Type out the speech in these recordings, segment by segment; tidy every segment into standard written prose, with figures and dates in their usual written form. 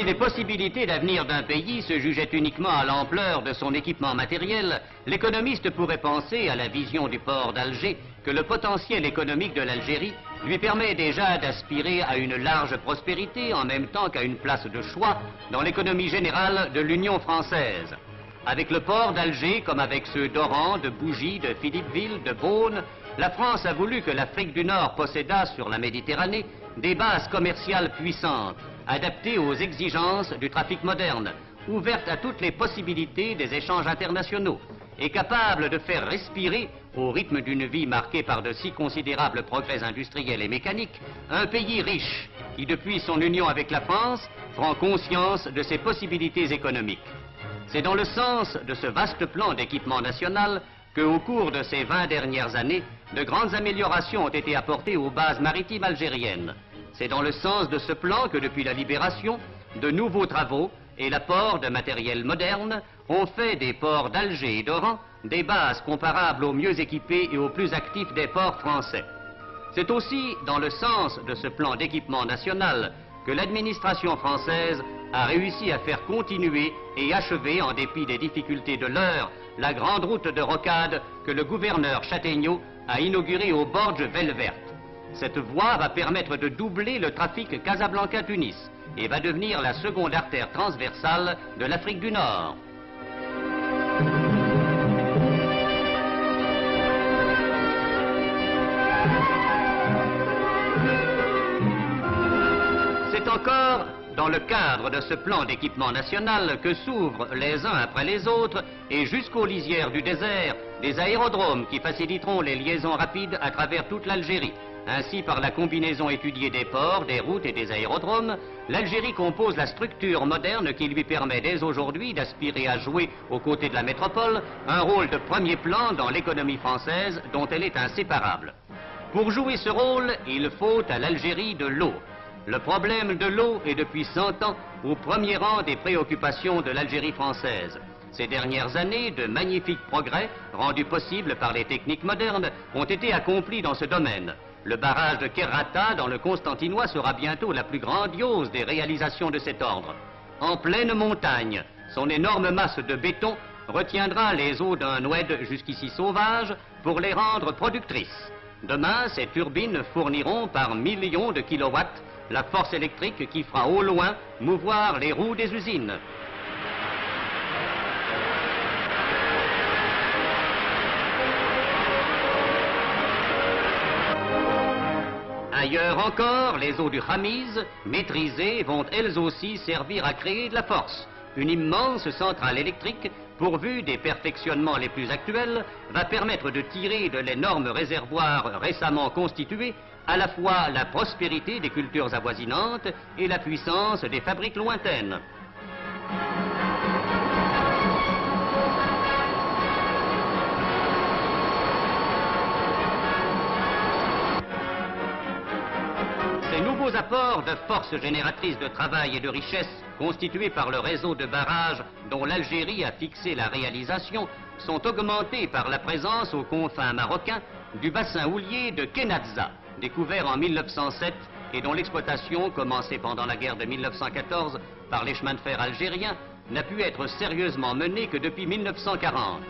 les possibilités d'avenir d'un pays se jugeaient uniquement à l'ampleur de son équipement matériel, l'économiste pourrait penser à la vision du port d'Alger que le potentiel économique de l'Algérie lui permet déjà d'aspirer à une large prospérité en même temps qu'à une place de choix dans l'économie générale de l'Union française. Avec le port d'Alger, comme avec ceux d'Oran, de Bougie, de Philippeville, de Beaune, la France a voulu que l'Afrique du Nord possédât sur la Méditerranée des bases commerciales puissantes, adaptées aux exigences du trafic moderne, ouvertes à toutes les possibilités des échanges internationaux et capables de faire respirer, au rythme d'une vie marquée par de si considérables progrès industriels et mécaniques, un pays riche qui, depuis son union avec la France, prend conscience de ses possibilités économiques. C'est dans le sens de ce vaste plan d'équipement national qu'au cours de ces 20 dernières années, de grandes améliorations ont été apportées aux bases maritimes algériennes. C'est dans le sens de ce plan que depuis la libération, de nouveaux travaux et l'apport de matériel moderne ont fait des ports d'Alger et d'Oran des bases comparables aux mieux équipés et aux plus actifs des ports français. C'est aussi dans le sens de ce plan d'équipement national que l'administration française a réussi à faire continuer et achever, en dépit des difficultés de l'heure, la grande route de rocade que le gouverneur Châtaigneau a inaugurée au bord de Velverte. Cette voie va permettre de doubler le trafic Casablanca-Tunis et va devenir la seconde artère transversale de l'Afrique du Nord. C'est encore dans le cadre de ce plan d'équipement national que s'ouvrent les uns après les autres et jusqu'aux lisières du désert des aérodromes qui faciliteront les liaisons rapides à travers toute l'Algérie. Ainsi, par la combinaison étudiée des ports, des routes et des aérodromes, l'Algérie compose la structure moderne qui lui permet dès aujourd'hui d'aspirer à jouer, aux côtés de la métropole, un rôle de premier plan dans l'économie française dont elle est inséparable. Pour jouer ce rôle, il faut à l'Algérie de l'eau. Le problème de l'eau est depuis 100 ans au premier rang des préoccupations de l'Algérie française. Ces dernières années, de magnifiques progrès, rendus possibles par les techniques modernes, ont été accomplis dans ce domaine. Le barrage de Kerrata, dans le Constantinois, sera bientôt la plus grandiose des réalisations de cet ordre. En pleine montagne, son énorme masse de béton retiendra les eaux d'un oued jusqu'ici sauvage pour les rendre productrices. Demain, ces turbines fourniront par millions de kilowatts la force électrique qui fera au loin mouvoir les roues des usines. Ailleurs encore, les eaux du Khamiz, maîtrisées, vont elles aussi servir à créer de la force. Une immense centrale électrique, pourvue des perfectionnements les plus actuels, va permettre de tirer de l'énorme réservoir récemment constitué à la fois la prospérité des cultures avoisinantes et la puissance des fabriques lointaines. Ces nouveaux apports de force génératrice de travail et de richesse constitués par le réseau de barrages dont l'Algérie a fixé la réalisation sont augmentés par la présence aux confins marocains du bassin houlier de Kenazza, découvert en 1907 et dont l'exploitation, commencée pendant la guerre de 1914 par les chemins de fer algériens, n'a pu être sérieusement menée que depuis 1940.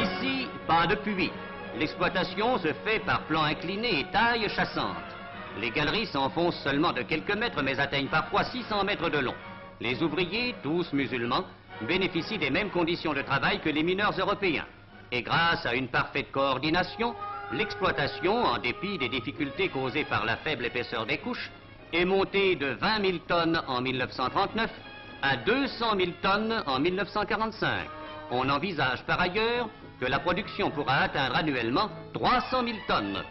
Ici, pas de puits. L'exploitation se fait par plan incliné et taille chassante. Les galeries s'enfoncent seulement de quelques mètres, mais atteignent parfois 600 mètres de long. Les ouvriers, tous musulmans, bénéficient des mêmes conditions de travail que les mineurs européens. Et grâce à une parfaite coordination, l'exploitation, en dépit des difficultés causées par la faible épaisseur des couches, est montée de 20 000 tonnes en 1939 à 200 000 tonnes en 1945. On envisage par ailleurs que la production pourra atteindre annuellement 300 000 tonnes.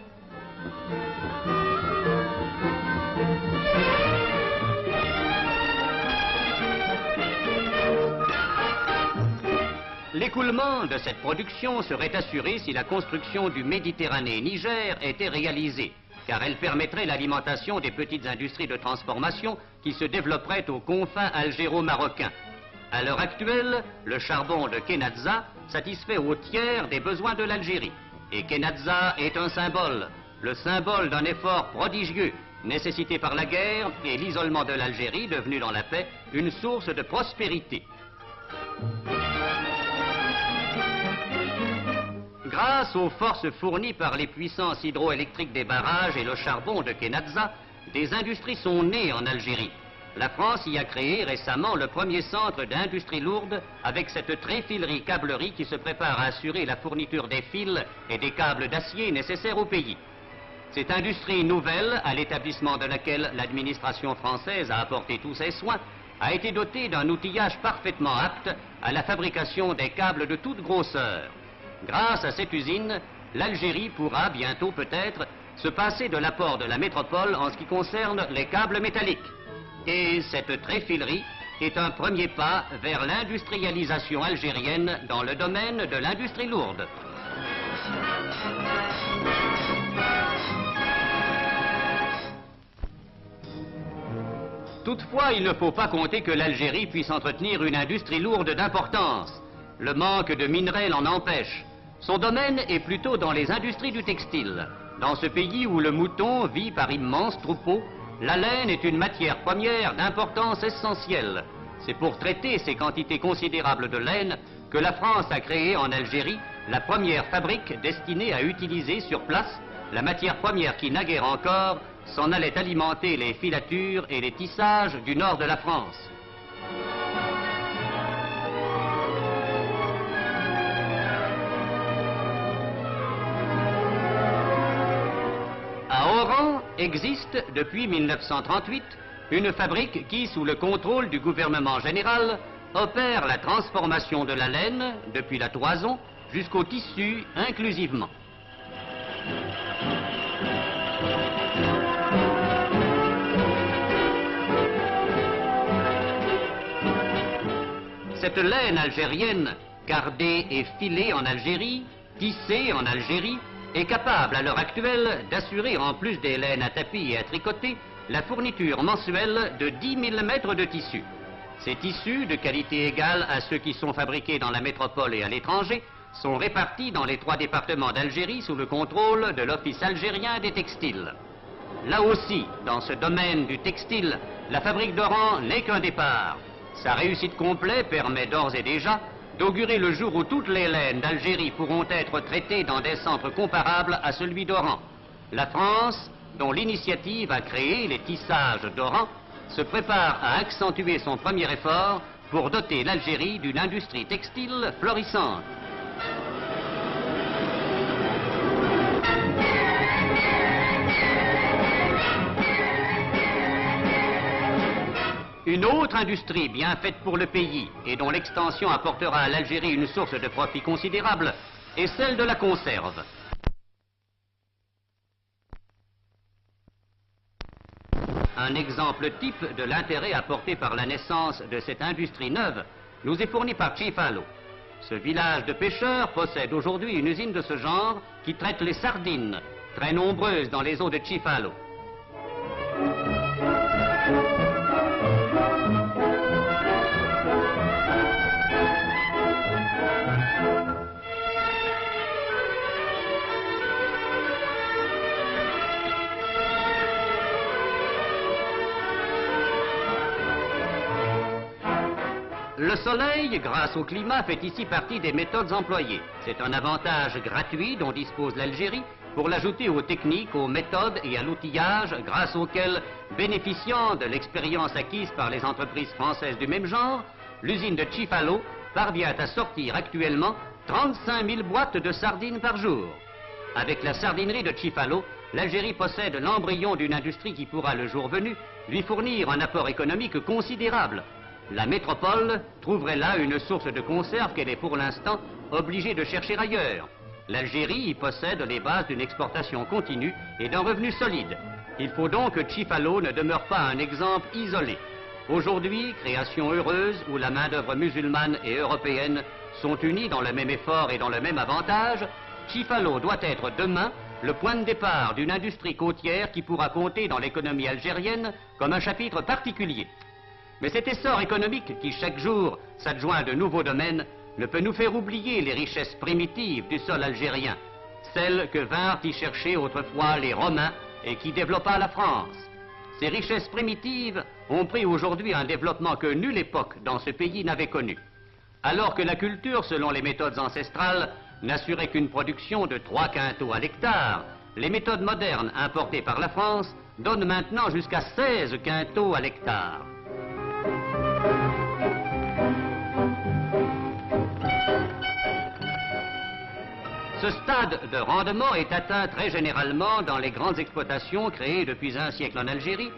L'écoulement de cette production serait assuré si la construction du Méditerranée-Niger était réalisée, car elle permettrait l'alimentation des petites industries de transformation qui se développeraient aux confins algéro-marocains. À l'heure actuelle, le charbon de Kenazza satisfait au tiers des besoins de l'Algérie. Et Kenazza est un symbole, le symbole d'un effort prodigieux nécessité par la guerre et l'isolement de l'Algérie, devenue dans la paix une source de prospérité. Grâce aux forces fournies par les puissances hydroélectriques des barrages et le charbon de Kenazza, des industries sont nées en Algérie. La France y a créé récemment le premier centre d'industrie lourde avec cette tréfilerie-câblerie qui se prépare à assurer la fourniture des fils et des câbles d'acier nécessaires au pays. Cette industrie nouvelle, à l'établissement de laquelle l'administration française a apporté tous ses soins, a été dotée d'un outillage parfaitement apte à la fabrication des câbles de toute grosseur. Grâce à cette usine, l'Algérie pourra bientôt peut-être se passer de l'apport de la métropole en ce qui concerne les câbles métalliques. Et cette tréfilerie est un premier pas vers l'industrialisation algérienne dans le domaine de l'industrie lourde. Toutefois, il ne faut pas compter que l'Algérie puisse entretenir une industrie lourde d'importance. Le manque de minerais l'en empêche. Son domaine est plutôt dans les industries du textile. Dans ce pays où le mouton vit par immenses troupeaux, la laine est une matière première d'importance essentielle. C'est pour traiter ces quantités considérables de laine que la France a créé en Algérie la première fabrique destinée à utiliser sur place la matière première qui, naguère encore, s'en allait alimenter les filatures et les tissages du nord de la France. À Oran existe depuis 1938 une fabrique qui, sous le contrôle du gouvernement général, opère la transformation de la laine, depuis la toison jusqu'au tissu inclusivement. Cette laine algérienne, cardée et filée en Algérie, tissée en Algérie, est capable à l'heure actuelle d'assurer, en plus des laines à tapis et à tricoter, la fourniture mensuelle de 10 000 mètres de tissu. Ces tissus, de qualité égale à ceux qui sont fabriqués dans la métropole et à l'étranger, sont répartis dans les 3 départements d'Algérie sous le contrôle de l'Office algérien des textiles. Là aussi, dans ce domaine du textile, la fabrique d'Oran n'est qu'un départ. Sa réussite complète permet d'ores et déjà d'augurer le jour où toutes les laines d'Algérie pourront être traitées dans des centres comparables à celui d'Oran. La France, dont l'initiative a créé les tissages d'Oran, se prépare à accentuer son premier effort pour doter l'Algérie d'une industrie textile florissante. Une autre industrie bien faite pour le pays et dont l'extension apportera à l'Algérie une source de profit considérable est celle de la conserve. Un exemple type de l'intérêt apporté par la naissance de cette industrie neuve nous est fourni par Chifalo. Ce village de pêcheurs possède aujourd'hui une usine de ce genre qui traite les sardines, très nombreuses dans les eaux de Chifalo. Le soleil, grâce au climat, fait ici partie des méthodes employées. C'est un avantage gratuit dont dispose l'Algérie pour l'ajouter aux techniques, aux méthodes et à l'outillage grâce auxquels, bénéficiant de l'expérience acquise par les entreprises françaises du même genre, l'usine de Chifalo parvient à sortir actuellement 35 000 boîtes de sardines par jour. Avec la sardinerie de Chifalo, l'Algérie possède l'embryon d'une industrie qui pourra, le jour venu, lui fournir un apport économique considérable. La métropole trouverait là une source de conserve qu'elle est pour l'instant obligée de chercher ailleurs. L'Algérie y possède les bases d'une exportation continue et d'un revenu solide. Il faut donc que Chifalo ne demeure pas un exemple isolé. Aujourd'hui, création heureuse où la main-d'œuvre musulmane et européenne sont unies dans le même effort et dans le même avantage, Chifalo doit être demain le point de départ d'une industrie côtière qui pourra compter dans l'économie algérienne comme un chapitre particulier. Mais cet essor économique qui chaque jour s'adjoint de nouveaux domaines ne peut nous faire oublier les richesses primitives du sol algérien, celles que vinrent y chercher autrefois les Romains et qui développa la France. Ces richesses primitives ont pris aujourd'hui un développement que nulle époque dans ce pays n'avait connu. Alors que la culture, selon les méthodes ancestrales, n'assurait qu'une production de 3 quintaux à l'hectare, les méthodes modernes importées par la France donnent maintenant jusqu'à 16 quintaux à l'hectare. Ce stade de rendement est atteint très généralement dans les grandes exploitations créées depuis un siècle en Algérie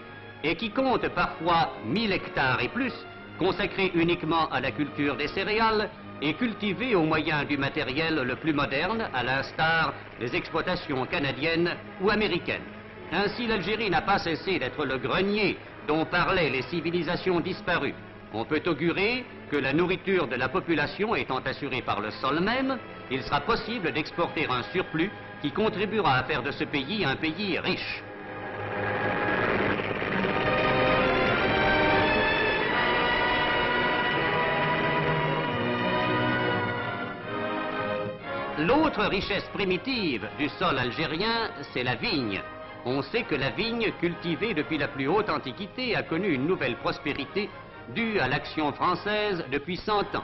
et qui comptent parfois 1000 hectares et plus, consacrés uniquement à la culture des céréales et cultivés au moyen du matériel le plus moderne, à l'instar des exploitations canadiennes ou américaines. Ainsi, l'Algérie n'a pas cessé d'être le grenier dont parlaient les civilisations disparues. On peut augurer que la nourriture de la population étant assurée par le sol même, il sera possible d'exporter un surplus qui contribuera à faire de ce pays un pays riche. L'autre richesse primitive du sol algérien, c'est la vigne. On sait que la vigne, cultivée depuis la plus haute antiquité, a connu une nouvelle prospérité due à l'action française depuis 100 ans.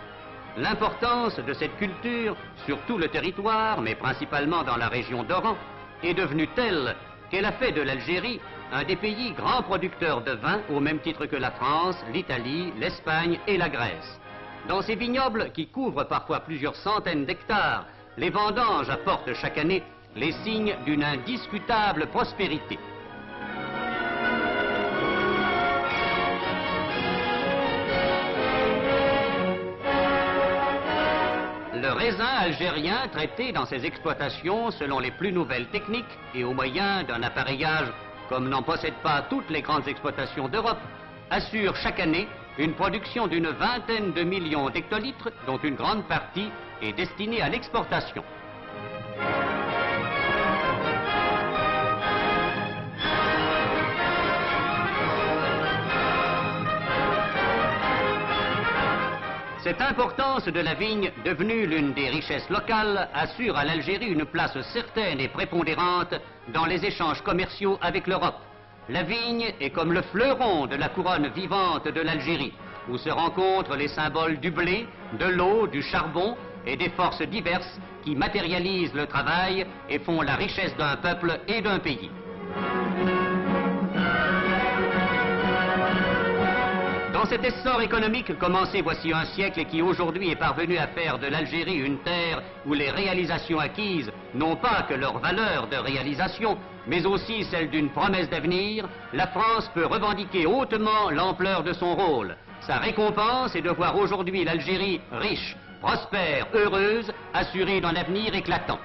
L'importance de cette culture sur tout le territoire, mais principalement dans la région d'Oran, est devenue telle qu'elle a fait de l'Algérie un des pays grands producteurs de vin au même titre que la France, l'Italie, l'Espagne et la Grèce. Dans ces vignobles qui couvrent parfois plusieurs centaines d'hectares, les vendanges apportent chaque année les signes d'une indiscutable prospérité. Le raisin algérien traité dans ses exploitations selon les plus nouvelles techniques et au moyen d'un appareillage comme n'en possèdent pas toutes les grandes exploitations d'Europe, assure chaque année une production d'une vingtaine de millions d'hectolitres, dont une grande partie est destinée à l'exportation. Cette importance de la vigne, devenue l'une des richesses locales, assure à l'Algérie une place certaine et prépondérante dans les échanges commerciaux avec l'Europe. La vigne est comme le fleuron de la couronne vivante de l'Algérie, où se rencontrent les symboles du blé, de l'eau, du charbon et des forces diverses qui matérialisent le travail et font la richesse d'un peuple et d'un pays. Dans cet essor économique commencé voici un siècle et qui aujourd'hui est parvenu à faire de l'Algérie une terre où les réalisations acquises n'ont pas que leur valeur de réalisation, mais aussi celle d'une promesse d'avenir, la France peut revendiquer hautement l'ampleur de son rôle. Sa récompense est de voir aujourd'hui l'Algérie riche, prospère, heureuse, assurée d'un avenir éclatant.